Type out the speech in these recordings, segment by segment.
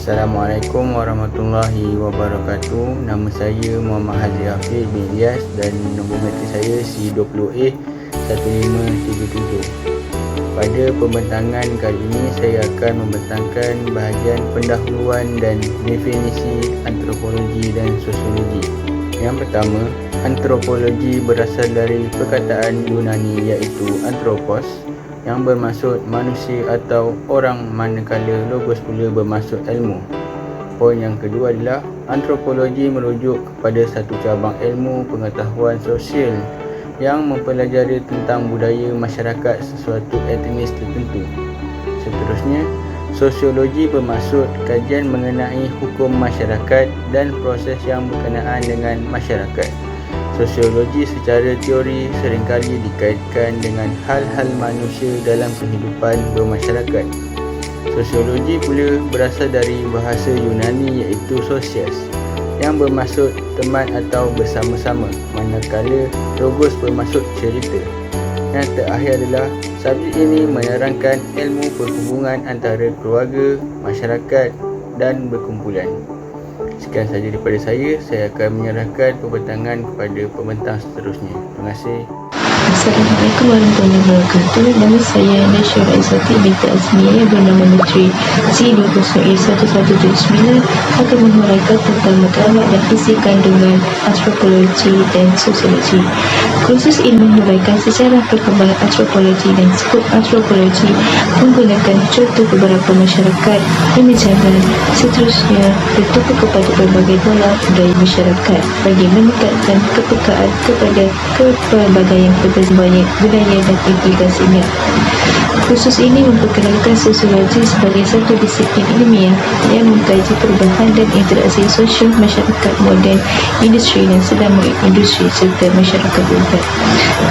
Assalamualaikum warahmatullahi wabarakatuh. Nama saya Muhammad Hazri Hafiz bin Ilyas dan nombor matrik saya C20A 1577. Pada pembentangan kali ini saya akan membentangkan bahagian pendahuluan dan definisi antropologi dan sosiologi. Yang pertama, antropologi berasal dari perkataan Yunani iaitu anthropos yang bermaksud manusia atau orang, manakala logos pula bermaksud ilmu. Poin yang kedua adalah antropologi merujuk kepada satu cabang ilmu pengetahuan sosial yang mempelajari tentang budaya masyarakat sesuatu etnis tertentu. Seterusnya, sosiologi bermaksud kajian mengenai hukum masyarakat dan proses yang berkenaan dengan masyarakat. Sosiologi secara teori seringkali dikaitkan dengan hal-hal manusia dalam kehidupan bermasyarakat. Sosiologi pula berasal dari bahasa Yunani iaitu sosias yang bermaksud teman atau bersama-sama, manakala logos bermaksud cerita. Yang terakhir adalah subjek ini menerangkan ilmu perhubungan antara keluarga, masyarakat dan berkumpulan. Sekian sahaja daripada saya akan menyerahkan pembentangan kepada pembentang seterusnya. Terima kasih. Assalamualaikum warahmatullahi wabarakatuh. Nama saya Nasyura Izzati binti Azmiyah bernama Menteri C20A1179 akan menguraikan tentang matlamat dan isi kandungan antropologi dan sosiologi. Kursus ini menguraikan sejarah perkembangan antropologi dan skop antropologi menggunakan contoh beberapa masyarakat, manajemen, seterusnya bertumpu kepada berbagai pola budaya masyarakat bagi meningkatkan kepekaan kepada kepelbagaian banyak budaya dan implikasinya. Kursus ini memperkenalkan sosiologi sebagai satu disiplin ilmiah yang mengkaji perubahan dan interaksi sosial masyarakat moden, industri dan sedang industri serta masyarakat urban.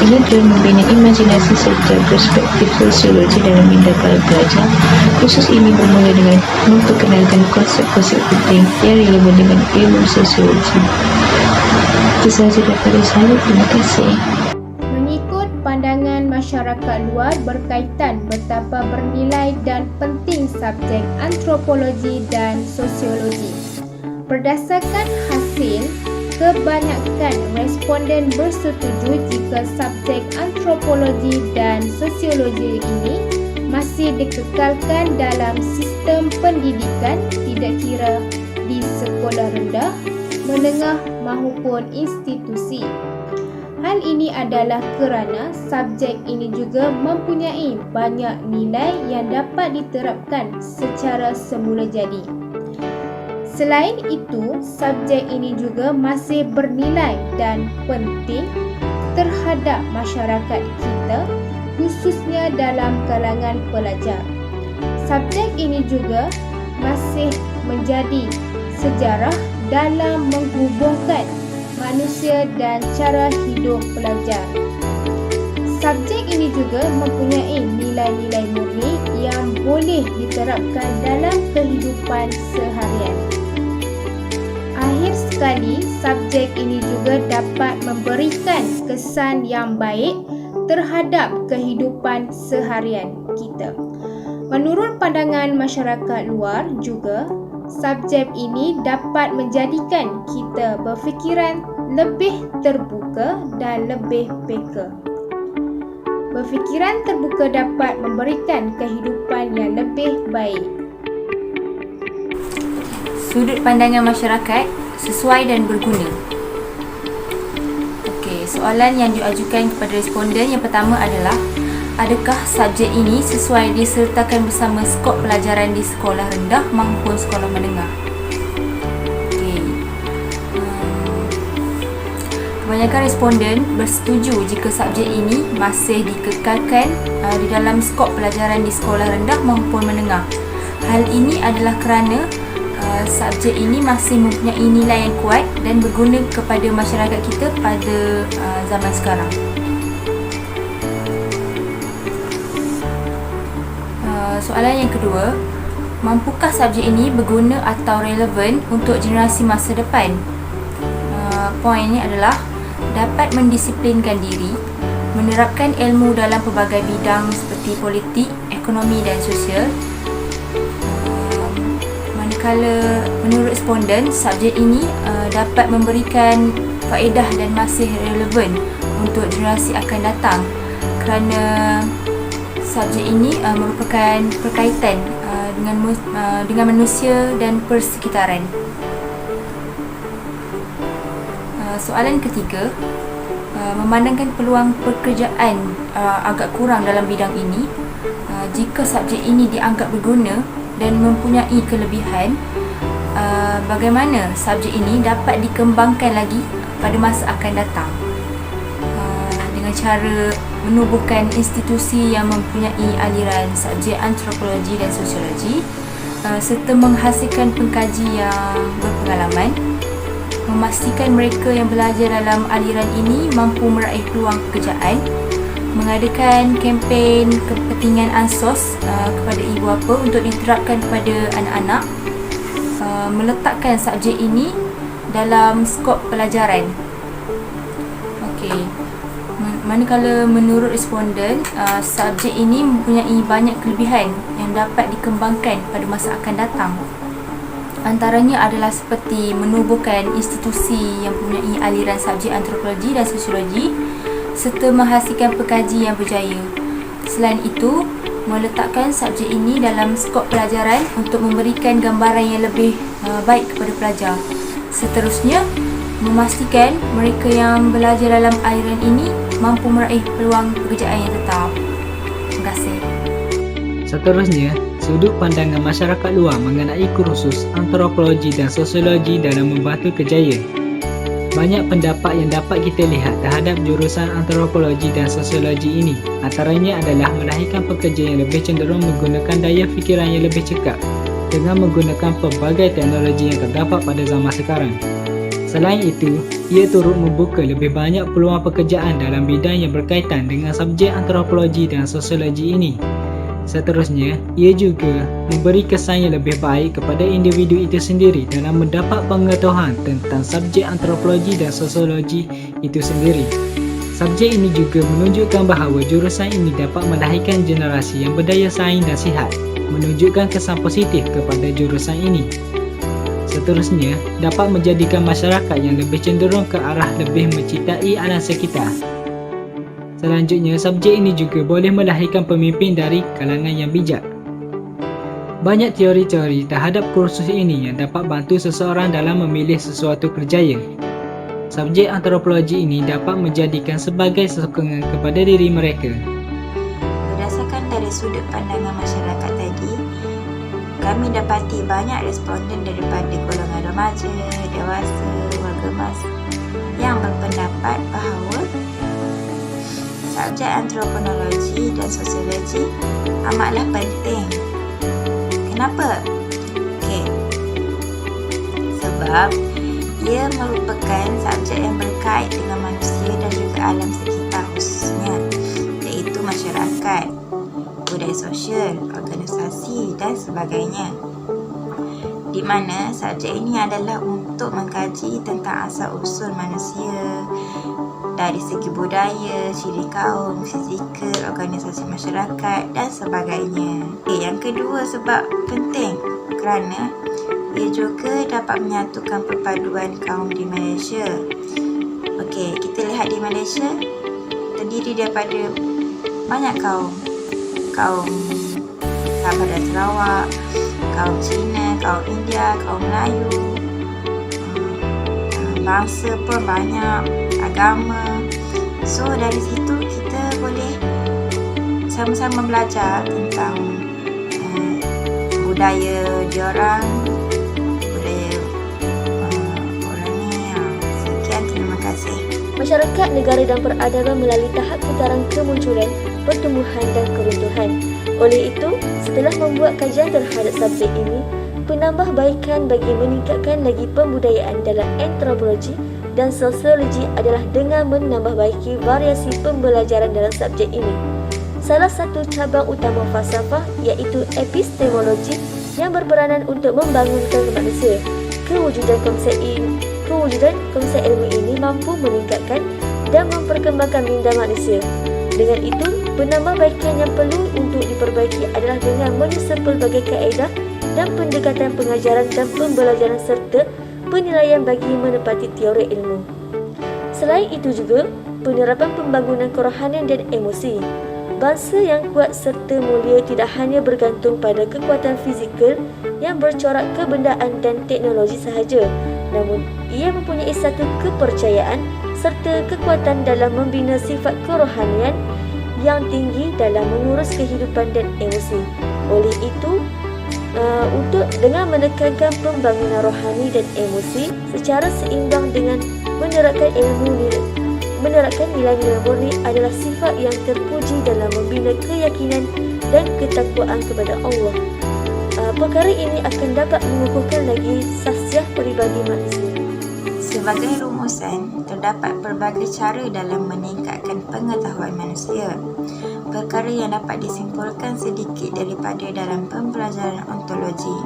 Dengan tujuan membina imajinasi serta perspektif sosiologi dalam minda para pelajar, kursus ini bermula dengan memperkenalkan konsep-konsep penting yang relevan dengan ilmu sosiologi. Itu sahaja daripada saya. Terima kasih. Pandangan masyarakat luar berkaitan betapa bernilai dan penting subjek antropologi dan sosiologi. Berdasarkan hasil, kebanyakan responden bersetuju jika subjek antropologi dan sosiologi ini masih dikekalkan dalam sistem pendidikan, tidak kira di sekolah rendah, menengah maupun institusi. Hal ini adalah kerana subjek ini juga mempunyai banyak nilai yang dapat diterapkan secara semula jadi. Selain itu, subjek ini juga masih bernilai dan penting terhadap masyarakat kita, khususnya dalam kalangan pelajar. Subjek ini juga masih menjadi sejarah dalam menghubungkan manusia dan cara hidup pelajar. Subjek ini juga mempunyai nilai-nilai murni yang boleh diterapkan dalam kehidupan seharian. Akhir sekali, subjek ini juga dapat memberikan kesan yang baik terhadap kehidupan seharian kita. Menurut pandangan masyarakat luar juga, subjek ini dapat menjadikan kita berfikiran lebih terbuka dan lebih peka. Berfikiran terbuka dapat memberikan kehidupan yang lebih baik. Sudut pandangan masyarakat sesuai dan berguna. Okey, soalan yang diajukan kepada responden yang pertama adalah, adakah subjek ini sesuai disertakan bersama skop pelajaran di sekolah rendah maupun sekolah menengah? Kebanyakan responden bersetuju jika subjek ini masih dikekalkan di dalam skop pelajaran di sekolah rendah maupun menengah. Hal ini adalah kerana subjek ini masih mempunyai nilai yang kuat dan berguna kepada masyarakat kita pada zaman sekarang. Soalan yang kedua, mampukah subjek ini berguna atau relevan untuk generasi masa depan? Poin ini adalah dapat mendisiplinkan diri, menerapkan ilmu dalam pelbagai bidang seperti politik, ekonomi dan sosial, manakala menurut responden, subjek ini dapat memberikan faedah dan masih relevan untuk generasi akan datang kerana subjek ini merupakan berkaitan dengan manusia dan persekitaran. Soalan ketiga, memandangkan peluang pekerjaan agak kurang dalam bidang ini, jika subjek ini dianggap berguna dan mempunyai kelebihan, bagaimana subjek ini dapat dikembangkan lagi pada masa akan datang dengan cara menubuhkan institusi yang mempunyai aliran subjek antropologi dan sosiologi serta menghasilkan pengkaji yang berpengalaman, memastikan mereka yang belajar dalam aliran ini mampu meraih peluang pekerjaan, mengadakan kempen kepentingan ansos kepada ibu bapa untuk diterapkan kepada anak-anak, meletakkan subjek ini dalam skop pelajaran. Okey. Manakala menurut responden, subjek ini mempunyai banyak kelebihan yang dapat dikembangkan pada masa akan datang. Antaranya adalah seperti menubuhkan institusi yang mempunyai aliran subjek antropologi dan sosiologi serta menghasilkan pengkaji yang berjaya. Selain itu, meletakkan subjek ini dalam skop pelajaran untuk memberikan gambaran yang lebih baik kepada pelajar. Seterusnya, memastikan mereka yang belajar dalam aliran ini mampu meraih peluang pekerjaan yang tetap. Terima kasih. Seterusnya, sudut pandangan masyarakat luar mengenai kursus antropologi dan sosiologi dalam membantu kerjaya. Banyak pendapat yang dapat kita lihat terhadap jurusan antropologi dan sosiologi ini. Antaranya adalah melahirkan pekerja yang lebih cenderung menggunakan daya fikiran yang lebih cekap dengan menggunakan pelbagai teknologi yang terdapat pada zaman sekarang. Selain itu, ia turut membuka lebih banyak peluang pekerjaan dalam bidang yang berkaitan dengan subjek antropologi dan sosiologi ini. Seterusnya, ia juga memberi kesan yang lebih baik kepada individu itu sendiri dalam mendapat pengetahuan tentang subjek antropologi dan sosiologi itu sendiri. Subjek ini juga menunjukkan bahawa jurusan ini dapat melahirkan generasi yang berdaya saing dan sihat, menunjukkan kesan positif kepada jurusan ini. Seterusnya, dapat menjadikan masyarakat yang lebih cenderung ke arah lebih mencintai alam sekitar. Selanjutnya, subjek ini juga boleh melahirkan pemimpin dari kalangan yang bijak. Banyak teori-teori terhadap kursus ini yang dapat bantu seseorang dalam memilih sesuatu kerjaya. Subjek antropologi ini dapat menjadikan sebagai sokongan kepada diri mereka. Berdasarkan dari sudut pandangan masyarakat tadi, kami dapati banyak responden daripada golongan remaja, dewasa, warga emas yang berpendapat bahawa subjek antropologi dan sosiologi amatlah penting. Kenapa? Okey. Sebab ia merupakan subjek yang berkait dengan manusia dan juga alam sekitar khususnya, iaitu masyarakat, budaya sosial, organisasi dan sebagainya. Di mana subjek ini adalah untuk mengkaji tentang asal-usul manusia dari segi budaya, ciri kaum, fizikal, organisasi masyarakat dan sebagainya. Yang kedua sebab penting kerana ia juga dapat menyatukan perpaduan kaum di Malaysia. Okey, kita lihat di Malaysia terdiri daripada banyak kaum. Kaum Sabah dan Sarawak, kaum Cina, kaum India, kaum Melayu, bangsa pun banyak, agama. So dari situ kita boleh sama-sama belajar tentang budaya diorang, budaya orang ni. Sekian, terima kasih. Masyarakat, negara dan peradaban melalui tahap putaran kemunculan, pertumbuhan dan keruntuhan. Oleh itu, setelah membuat kajian terhadap subjek ini, penambahbaikan bagi meningkatkan lagi pembudayaan dalam antropologi dan sosiologi adalah dengan menambahbaiki variasi pembelajaran dalam subjek ini. Salah satu cabang utama falsafah iaitu epistemologi yang berperanan untuk membangunkan manusia. Kewujudan konsep ilmu ini mampu meningkatkan dan memperkembangkan minda manusia. Dengan itu, penambahbaikan yang perlu untuk diperbaiki adalah dengan menyusun pelbagai kaedah dan pendekatan pengajaran dan pembelajaran serta penilaian bagi menepati teori ilmu. Selain itu juga, penerapan pembangunan kerohanian dan emosi. Bangsa yang kuat serta mulia tidak hanya bergantung pada kekuatan fizikal yang bercorak kebendaan dan teknologi sahaja, namun ia mempunyai satu kepercayaan serta kekuatan dalam membina sifat kerohanian yang tinggi dalam mengurus kehidupan dan emosi. Oleh itu, untuk dengan menekankan pembangunan rohani dan emosi secara seimbang dengan menerapkan nilai-nilai murni adalah sifat yang terpuji dalam membina keyakinan dan ketakwaan kepada Allah. Perkara ini akan dapat mengukuhkan lagi sahsiah peribadi manusia. Sebagai rumusan, terdapat pelbagai cara dalam meningkatkan pengetahuan manusia. Perkara yang dapat disimpulkan sedikit daripada dalam pembelajaran ontologi.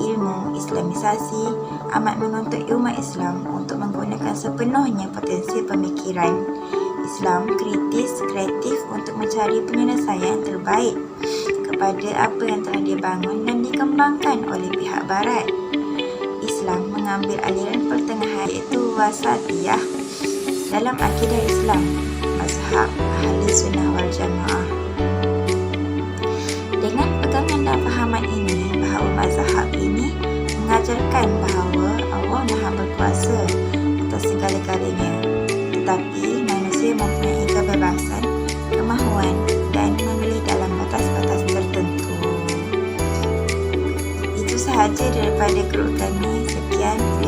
Ilmu Islamisasi amat menuntut umat Islam untuk menggunakan sepenuhnya potensi pemikiran Islam kritis, kreatif untuk mencari penyelesaian terbaik kepada apa yang telah dibangun dan dikembangkan oleh pihak Barat. Islam mengambil aliran pertengahan iaitu wasatiyah dalam akidah Islam, mazhab Ahli Sunnah wal Jamaah. Dengan pegangan dan fahaman ini, bahawa mazhab ini mengajarkan bahawa Allah Maha berkuasa atas segala-galanya, tetapi manusia mempunyai kebebasan, kemahuan dan memilih dalam batas-batas tertentu. Itu sahaja daripada grup kami. Sekian.